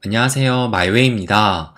안녕하세요. 마이웨이입니다.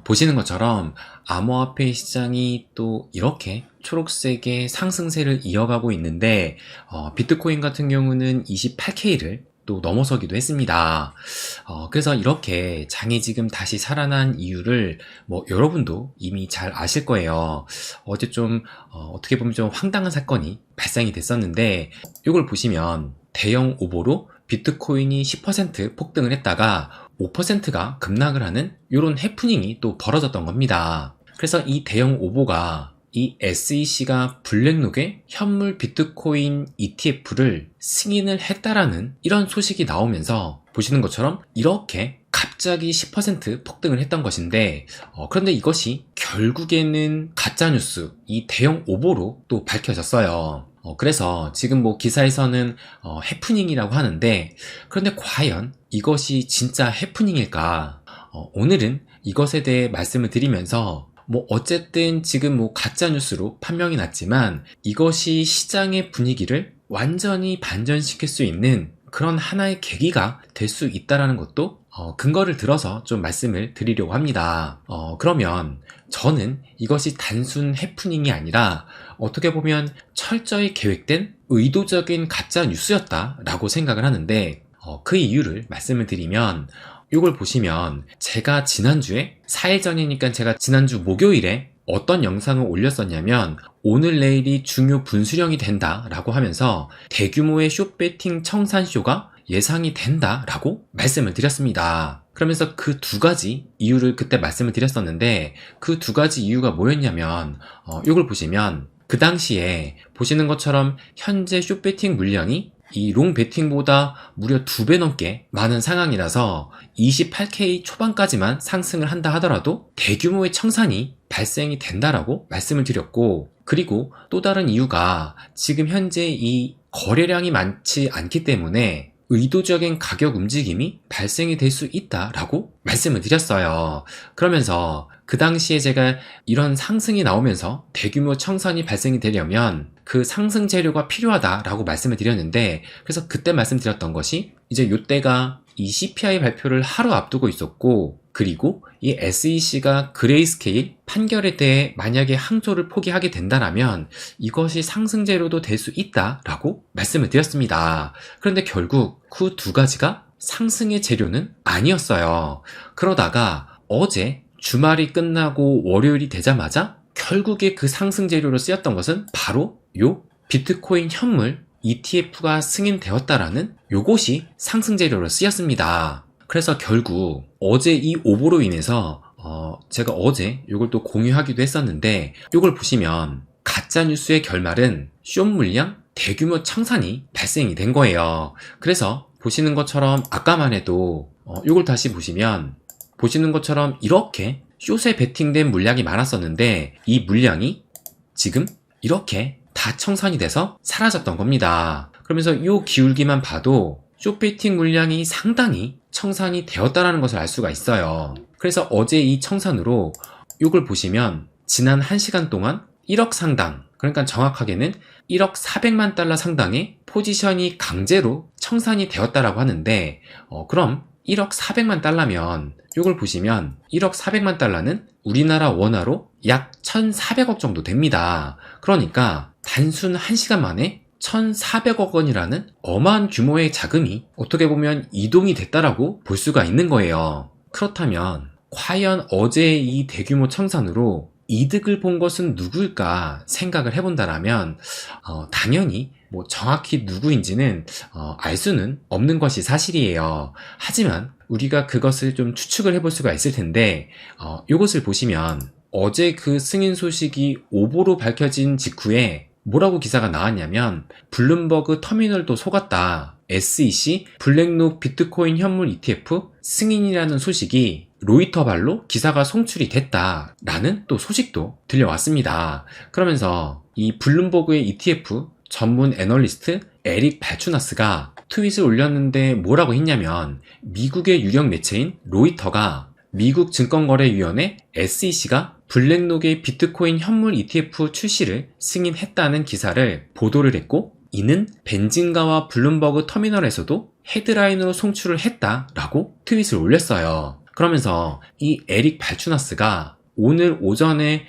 보시는 것처럼 암호화폐 시장이 또 이렇게 초록색의 상승세를 이어가고 있는데, 비트코인 같은 경우는 28K를 또 넘어서기도 했습니다. 그래서 이렇게 장이 지금 다시 살아난 이유를 여러분도 이미 잘 아실 거예요. 어제 좀 어떻게 보면 좀 황당한 사건이 발생이 됐었는데, 이걸 보시면 대형 오보로 비트코인이 10% 폭등을 했다가 5%가 급락을 하는 이런 해프닝이 또 벌어졌던 겁니다. 그래서 이 대형 오보가 이 SEC가 블랙록의 현물 비트코인 ETF를 승인을 했다라는 이런 소식이 나오면서 보시는 것처럼 이렇게 갑자기 10% 폭등을 했던 것인데, 그런데 이것이 결국에는 가짜뉴스, 이 대형 오보로 또 밝혀졌어요. 그래서 지금 기사에서는 해프닝이라고 하는데, 그런데 과연 이것이 진짜 해프닝일까? 오늘은 이것에 대해 말씀을 드리면서 어쨌든 지금 가짜뉴스로 판명이 났지만 이것이 시장의 분위기를 완전히 반전시킬 수 있는 그런 하나의 계기가 될 수 있다는 것도 근거를 들어서 좀 말씀을 드리려고 합니다. 그러면 저는 이것이 단순 해프닝이 아니라 어떻게 보면 철저히 계획된 의도적인 가짜 뉴스였다라고 생각을 하는데, 그 이유를 말씀을 드리면, 이걸 보시면 제가 지난주에 4일 전이니까 제가 지난주 목요일에 어떤 영상을 올렸었냐면, 오늘 내일이 중요 분수령이 된다라고 하면서 대규모의 숏배팅 청산쇼가 예상이 된다라고 말씀을 드렸습니다. 그러면서 그 두 가지 이유를 그때 말씀을 드렸었는데, 그 두 가지 이유가 뭐였냐면, 이걸 보시면 그 당시에 보시는 것처럼 현재 숏배팅 물량이 이 롱배팅보다 무려 2배 넘게 많은 상황이라서 28K 초반까지만 상승을 한다 하더라도 대규모의 청산이 발생이 된다라고 말씀을 드렸고, 그리고 또 다른 이유가 지금 현재 이 거래량이 많지 않기 때문에 의도적인 가격 움직임이 발생이 될 수 있다라고 말씀을 드렸어요. 그러면서 그 당시에 제가 이런 상승이 나오면서 대규모 청산이 발생이 되려면 그 상승 재료가 필요하다라고 말씀을 드렸는데, 그래서 그때 말씀드렸던 것이 이제 이때가 이 CPI 발표를 하루 앞두고 있었고, 그리고 이 SEC가 그레이스케일 판결에 대해 만약에 항소를 포기하게 된다면 이것이 상승 재료도 될 수 있다라고 말씀을 드렸습니다. 그런데 결국 그 두 가지가 상승의 재료는 아니었어요. 그러다가 어제 주말이 끝나고 월요일이 되자마자 결국에 그 상승 재료로 쓰였던 것은 바로 요 비트코인 현물 ETF가 승인되었다라는 요것이 상승 재료로 쓰였습니다. 그래서 결국 어제 이 오보로 인해서 제가 어제 이걸 또 공유하기도 했었는데, 이걸 보시면 가짜뉴스의 결말은 숏 물량 대규모 청산이 발생이 된 거예요. 그래서 보시는 것처럼 아까만 해도 이걸 다시 보시면 보시는 것처럼 이렇게 숏에 베팅된 물량이 많았었는데, 이 물량이 지금 이렇게 다 청산이 돼서 사라졌던 겁니다. 그러면서 이 기울기만 봐도 숏 베팅 물량이 상당히 청산이 되었다는 것을 알 수가 있어요. 그래서 어제 이 청산으로 이걸 보시면 지난 1시간 동안 1억 상당, 그러니까 정확하게는 1억 400만 달러 상당의 포지션이 강제로 청산이 되었다라고 하는데, 그럼 1억 400만 달러면 이걸 보시면 1억 400만 달러는 우리나라 원화로 약 1,400억 정도 됩니다. 그러니까 단순 1시간 만에 1,400억 원이라는 어마한 규모의 자금이 어떻게 보면 이동이 됐다라고 볼 수가 있는 거예요. 그렇다면 과연 어제 이 대규모 청산으로 이득을 본 것은 누구일까 생각을 해본다라면 당연히 정확히 누구인지는 알 수는 없는 것이 사실이에요. 하지만 우리가 그것을 좀 추측을 해볼 수가 있을 텐데, 이것을 보시면 어제 그 승인 소식이 오보로 밝혀진 직후에 뭐라고 기사가 나왔냐면, 블룸버그 터미널도 속았다, SEC 블랙록 비트코인 현물 ETF 승인이라는 소식이 로이터발로 기사가 송출이 됐다라는 또 소식도 들려왔습니다. 그러면서 이 블룸버그의 ETF 전문 애널리스트 에릭 발추나스가 트윗을 올렸는데 뭐라고 했냐면, 미국의 유력 매체인 로이터가 미국 증권거래위원회 SEC가 블랙록의 비트코인 현물 ETF 출시를 승인했다는 기사를 보도를 했고, 이는 벤진가와 블룸버그 터미널에서도 헤드라인으로 송출을 했다라고 트윗을 올렸어요. 그러면서 이 에릭 발추나스가 오늘 오전에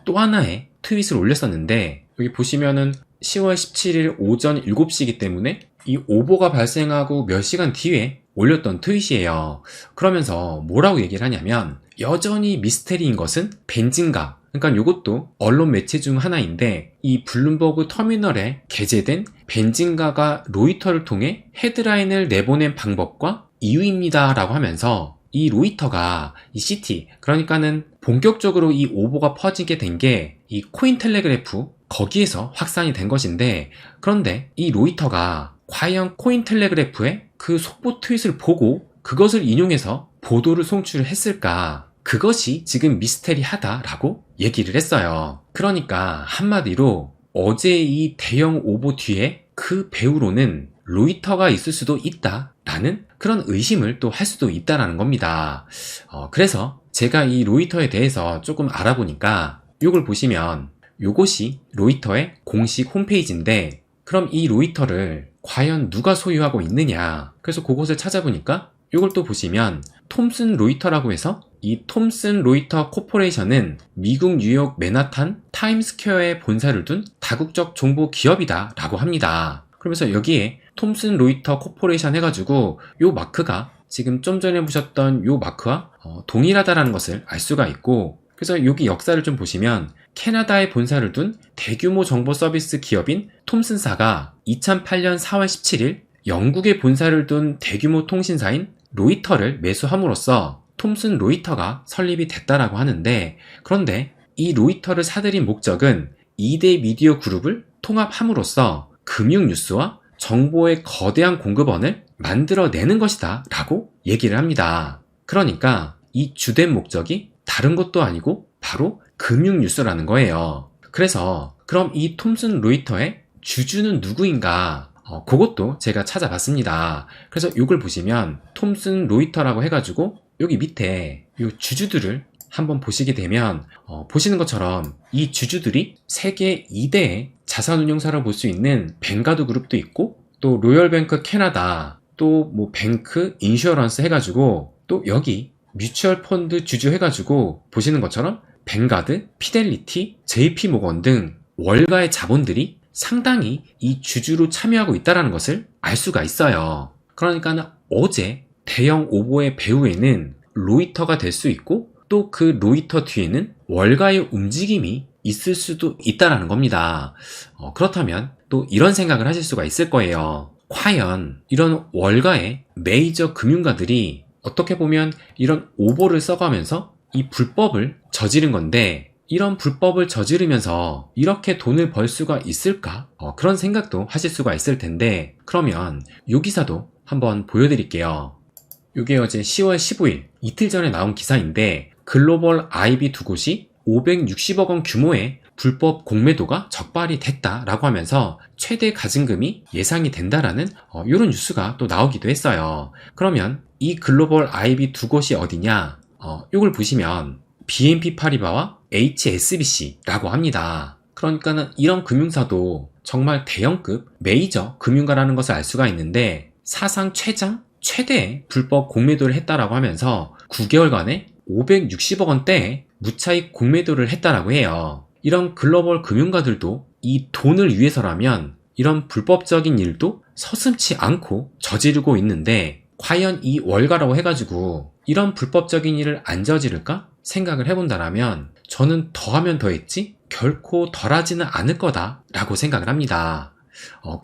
또 하나의 트윗을 올렸었는데, 여기 보시면은 10월 17일 오전 7시이기 때문에 이 오보가 발생하고 몇 시간 뒤에 올렸던 트윗이에요. 그러면서 뭐라고 얘기를 하냐면, 여전히 미스테리인 것은 벤진가, 그러니까 이것도 언론 매체 중 하나인데, 이 블룸버그 터미널에 게재된 벤진가가 로이터를 통해 헤드라인을 내보낸 방법과 이유입니다 라고 하면서, 이 로이터가 이 CT, 그러니까는 본격적으로 이 오보가 퍼지게 된 게 이 코인텔레그래프 거기에서 확산이 된 것인데, 그런데 이 로이터가 과연 코인텔레그래프의 그 속보 트윗을 보고 그것을 인용해서 보도를 송출했을까? 그것이 지금 미스테리하다라고 얘기를 했어요. 그러니까 한마디로 어제 이 대형 오보 뒤에 그 배후로는 로이터가 있을 수도 있다라는 그런 의심을 또 할 수도 있다라는 겁니다. 그래서 제가 이 로이터에 대해서 조금 알아보니까, 이걸 보시면 이것이 로이터의 공식 홈페이지인데, 그럼 이 로이터를 과연 누가 소유하고 있느냐, 그래서 그것을 찾아보니까 이걸 또 보시면 톰슨 로이터라고 해서, 이 톰슨 로이터 코퍼레이션은 미국 뉴욕 맨하탄 타임스퀘어에 본사를 둔 다국적 정보 기업이다 라고 합니다. 그러면서 여기에 톰슨 로이터 코퍼레이션 해가지고 요 마크가 지금 좀 전에 보셨던 요 마크와 동일하다라는 것을 알 수가 있고, 그래서 여기 역사를 좀 보시면 캐나다에 본사를 둔 대규모 정보 서비스 기업인 톰슨사가 2008년 4월 17일 영국에 본사를 둔 대규모 통신사인 로이터를 매수함으로써 톰슨 로이터가 설립이 됐다라고 하는데, 그런데 이 로이터를 사들인 목적은 2대 미디어 그룹을 통합함으로써 금융 뉴스와 정보의 거대한 공급원을 만들어내는 것이다 라고 얘기를 합니다. 그러니까 이 주된 목적이 다른 것도 아니고 바로 금융 뉴스라는 거예요. 그래서 그럼 이 톰슨 로이터의 주주는 누구인가? 그것도 제가 찾아봤습니다. 그래서 이걸 보시면 톰슨 로이터라고 해가지고 여기 밑에 이 주주들을 한번 보시게 되면 보시는 것처럼 이 주주들이 세계 2대의 자산운용사로 볼 수 있는 뱅가드 그룹도 있고, 또 로열뱅크 캐나다, 또 뭐 뱅크 인슈어런스 해가지고, 또 여기 뮤추얼 펀드 주주 해가지고 보시는 것처럼 뱅가드, 피델리티, JP모건 등 월가의 자본들이 상당히 이 주주로 참여하고 있다는 것을 알 수가 있어요. 그러니까 어제 대형 오보의 배후에는 로이터가 될 수 있고, 또 그 로이터 뒤에는 월가의 움직임이 있을 수도 있다는 겁니다. 그렇다면 또 이런 생각을 하실 수가 있을 거예요. 과연 이런 월가의 메이저 금융가들이 어떻게 보면 이런 오보를 써가면서 이 불법을 저지른 건데, 이런 불법을 저지르면서 이렇게 돈을 벌 수가 있을까? 그런 생각도 하실 수가 있을 텐데, 그러면 이 기사도 한번 보여드릴게요. 이게 어제 10월 15일 이틀 전에 나온 기사인데, 글로벌 IB 두 곳이 560억 원 규모의 불법 공매도가 적발이 됐다라고 하면서 최대 가증금이 예상이 된다라는 이런 뉴스가 또 나오기도 했어요. 그러면 이 글로벌 IB 두 곳이 어디냐? 이걸 보시면 BNP 파리바와 HSBC라고 합니다. 그러니까는 이런 금융사도 정말 대형급 메이저 금융가라는 것을 알 수가 있는데, 사상 최대의 불법 공매도를 했다라고 하면서 9개월간에 560억 원대의 무차익 공매도를 했다라고 해요. 이런 글로벌 금융가들도 이 돈을 위해서라면 이런 불법적인 일도 서슴지 않고 저지르고 있는데, 과연 이 월가라고 해가지고 이런 불법적인 일을 안 저지를까 생각을 해본다라면, 저는 더하면 더했지 결코 덜하지는 않을 거다라고 생각을 합니다.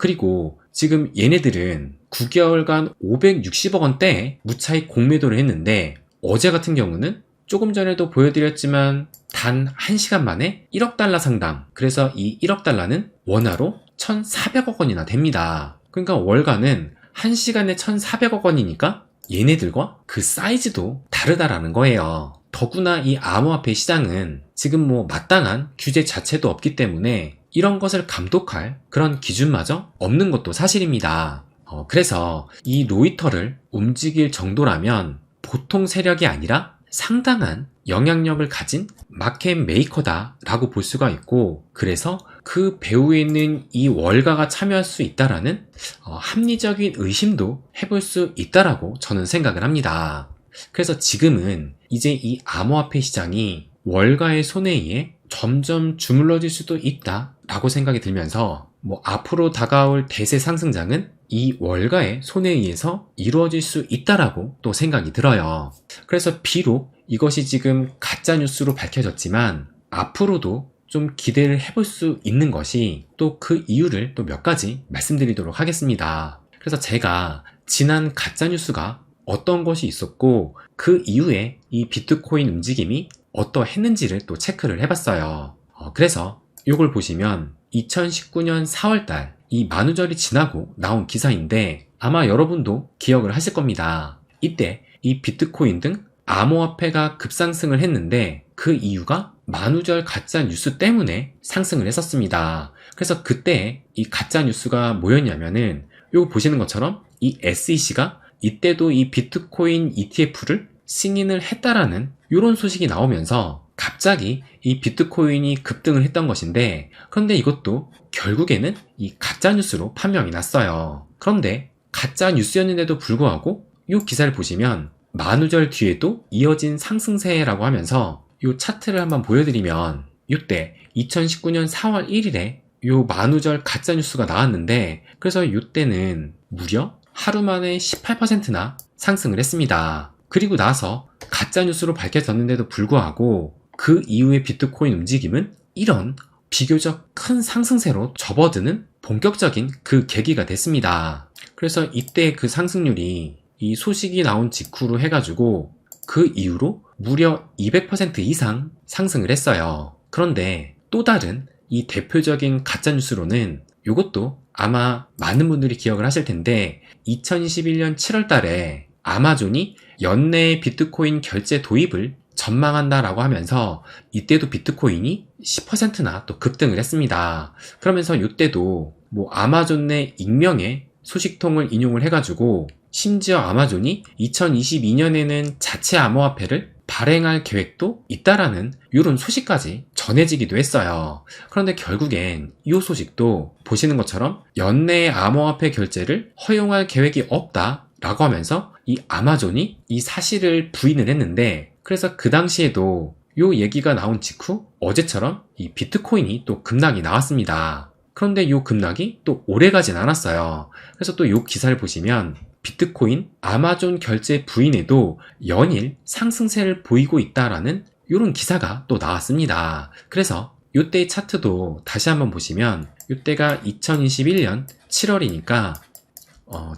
그리고 지금 얘네들은 9개월간 560억 원대의 무차익 공매도를 했는데, 어제 같은 경우는 조금 전에도 보여드렸지만 단 1시간 만에 1억 달러 상당, 그래서 이 1억 달러는 원화로 1,400억 원이나 됩니다. 그러니까 월가는 1시간에 1,400억 원이니까 얘네들과 그 사이즈도 다르다라는 거예요. 더구나 이 암호화폐 시장은 지금 뭐 마땅한 규제 자체도 없기 때문에 이런 것을 감독할 그런 기준마저 없는 것도 사실입니다. 그래서 이 로이터를 움직일 정도라면 보통 세력이 아니라 상당한 영향력을 가진 마켓 메이커다 라고 볼 수가 있고, 그래서 그 배후에는 이 월가가 참여할 수 있다라는 합리적인 의심도 해볼 수 있다라고 저는 생각을 합니다. 그래서 지금은 이제 이 암호화폐 시장이 월가의 손에 의해 점점 주물러질 수도 있다라고 생각이 들면서 앞으로 다가올 대세 상승장은 이 월가의 손에 의해서 이루어질 수 있다라고 또 생각이 들어요. 그래서 비록 이것이 지금 가짜뉴스로 밝혀졌지만 앞으로도 좀 기대를 해볼 수 있는 것이 또 그 이유를 또 몇 가지 말씀드리도록 하겠습니다. 그래서 제가 지난 가짜뉴스가 어떤 것이 있었고 그 이후에 이 비트코인 움직임이 어떠했는지를 또 체크를 해봤어요. 그래서 이걸 보시면 2019년 4월달 이 만우절이 지나고 나온 기사인데 아마 여러분도 기억을 하실 겁니다. 이때 이 비트코인 등 암호화폐가 급상승을 했는데 그 이유가 만우절 가짜뉴스 때문에 상승을 했었습니다. 그래서 그때 이 가짜뉴스가 뭐였냐면은 요거 보시는 것처럼 이 SEC가 이때도 이 비트코인 ETF를 승인을 했다라는 이런 소식이 나오면서 갑자기 이 비트코인이 급등을 했던 것인데, 그런데 이것도 결국에는 이 가짜뉴스로 판명이 났어요. 그런데 가짜뉴스였는데도 불구하고 이 기사를 보시면 만우절 뒤에도 이어진 상승세라고 하면서 이 차트를 한번 보여드리면 이때 2019년 4월 1일에 이 만우절 가짜뉴스가 나왔는데, 그래서 이때는 무려 하루 만에 18%나 상승을 했습니다. 그리고 나서 가짜뉴스로 밝혀졌는데도 불구하고 그 이후의 비트코인 움직임은 이런 비교적 큰 상승세로 접어드는 본격적인 그 계기가 됐습니다. 그래서 이때 그 상승률이 이 소식이 나온 직후로 해가지고 그 이후로 무려 200% 이상 상승을 했어요. 그런데 또 다른 이 대표적인 가짜뉴스로는 이것도 아마 많은 분들이 기억을 하실 텐데 2021년 7월 달에 아마존이 연내에 비트코인 결제 도입을 전망한다라고 하면서 이때도 비트코인이 10%나 또 급등을 했습니다. 그러면서 이때도 아마존 내 익명의 소식통을 인용을 해가지고 심지어 아마존이 2022년에는 자체 암호화폐를 발행할 계획도 있다라는 이런 소식까지 전해지기도 했어요. 그런데 결국엔 이 소식도 보시는 것처럼 연내에 암호화폐 결제를 허용할 계획이 없다라고 하면서 이 아마존이 이 사실을 부인을 했는데, 그래서 그 당시에도 이 얘기가 나온 직후 어제처럼 이 비트코인이 또 급락이 나왔습니다. 그런데 이 급락이 또 오래가진 않았어요. 그래서 또 이 기사를 보시면 비트코인 아마존 결제 부인에도 연일 상승세를 보이고 있다라는 이런 기사가 또 나왔습니다. 그래서 이때의 차트도 다시 한번 보시면 이때가 2021년 7월이니까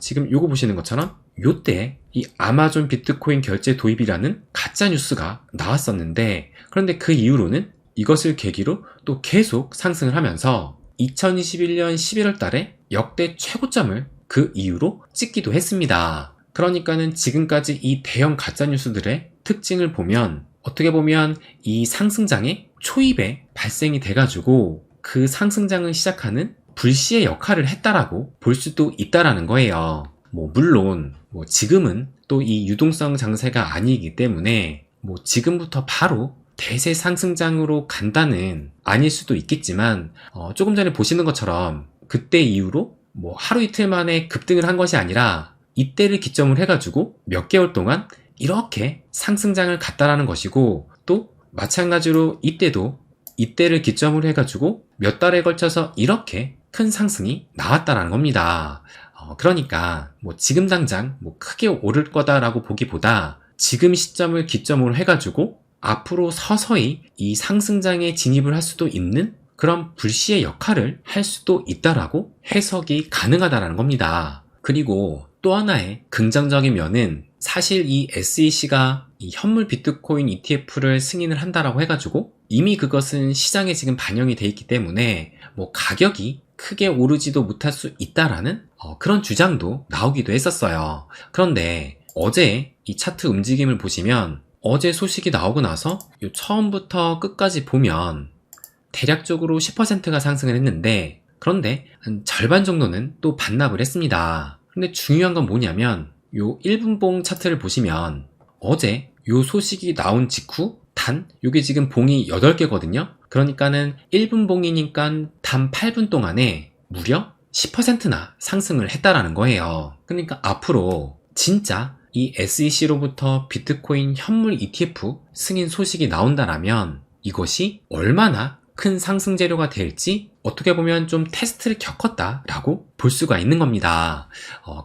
지금 요거 보시는 것처럼 요때 이 아마존 비트코인 결제 도입이라는 가짜 뉴스가 나왔었는데, 그런데 그 이후로는 이것을 계기로 또 계속 상승을 하면서 2021년 11월 달에 역대 최고점을 그 이후로 찍기도 했습니다. 그러니까는 지금까지 이 대형 가짜 뉴스들의 특징을 보면 어떻게 보면 이 상승장의 초입에 발생이 돼가지고 그 상승장을 시작하는 불씨의 역할을 했다라고 볼 수도 있다라는 거예요. 물론 지금은 또 이 유동성 장세가 아니기 때문에 지금부터 바로 대세 상승장으로 간다는 아닐 수도 있겠지만 조금 전에 보시는 것처럼 그때 이후로 하루 이틀 만에 급등을 한 것이 아니라 이때를 기점을 해가지고 몇 개월 동안 이렇게 상승장을 갔다라는 것이고, 또 마찬가지로 이때도 이때를 기점으로 해가지고 몇 달에 걸쳐서 이렇게 큰 상승이 나왔다라는 겁니다. 그러니까 지금 당장 크게 오를 거다라고 보기보다 지금 시점을 기점으로 해가지고 앞으로 서서히 이 상승장에 진입을 할 수도 있는 그런 불씨의 역할을 할 수도 있다라고 해석이 가능하다라는 겁니다. 그리고 또 하나의 긍정적인 면은 사실 이 SEC가 이 현물 비트코인 ETF를 승인을 한다라고 해가지고 이미 그것은 시장에 지금 반영이 돼 있기 때문에 가격이 크게 오르지도 못할 수 있다라는 그런 주장도 나오기도 했었어요. 그런데 어제 이 차트 움직임을 보시면 어제 소식이 나오고 나서 처음부터 끝까지 보면 대략적으로 10%가 상승을 했는데, 그런데 한 절반 정도는 또 반납을 했습니다. 근데 중요한 건 뭐냐면 요 1분봉 차트를 보시면 어제 요 소식이 나온 직후 요게 지금 봉이 8개거든요. 그러니까는 1분 봉이니까 단 8분 동안에 무려 10%나 상승을 했다라는 거예요. 그러니까 앞으로 진짜 이 SEC로부터 비트코인 현물 ETF 승인 소식이 나온다라면 이것이 얼마나 큰 상승 재료가 될지 어떻게 보면 좀 테스트를 겪었다라고 볼 수가 있는 겁니다.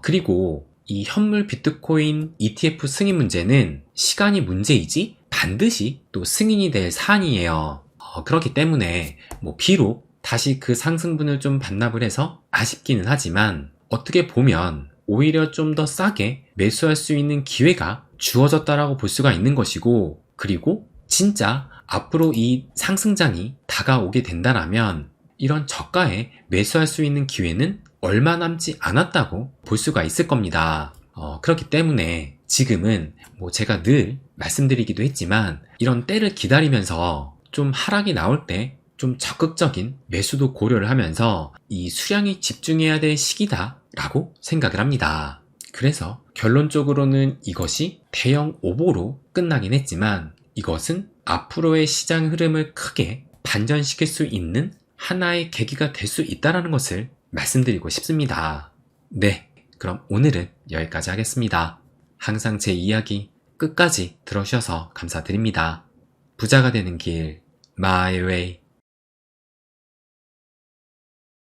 그리고 이 현물 비트코인 ETF 승인 문제는 시간이 문제이지 반드시 또 승인이 될 사안이에요. 그렇기 때문에 비록 다시 그 상승분을 좀 반납을 해서 아쉽기는 하지만 어떻게 보면 오히려 좀 더 싸게 매수할 수 있는 기회가 주어졌다라고 볼 수가 있는 것이고, 그리고 진짜 앞으로 이 상승장이 다가오게 된다라면 이런 저가에 매수할 수 있는 기회는 얼마 남지 않았다고 볼 수가 있을 겁니다. 그렇기 때문에 지금은 제가 늘 말씀드리기도 했지만 이런 때를 기다리면서 좀 하락이 나올 때 좀 적극적인 매수도 고려를 하면서 이 수량이 집중해야 될 시기다 라고 생각을 합니다. 그래서 결론적으로는 이것이 대형 오보로 끝나긴 했지만 이것은 앞으로의 시장 흐름을 크게 반전시킬 수 있는 하나의 계기가 될 수 있다는 것을 말씀드리고 싶습니다. 네, 그럼 오늘은 여기까지 하겠습니다. 항상 제 이야기 끝까지 들어주셔서 감사드립니다. 부자가 되는 길, My Way.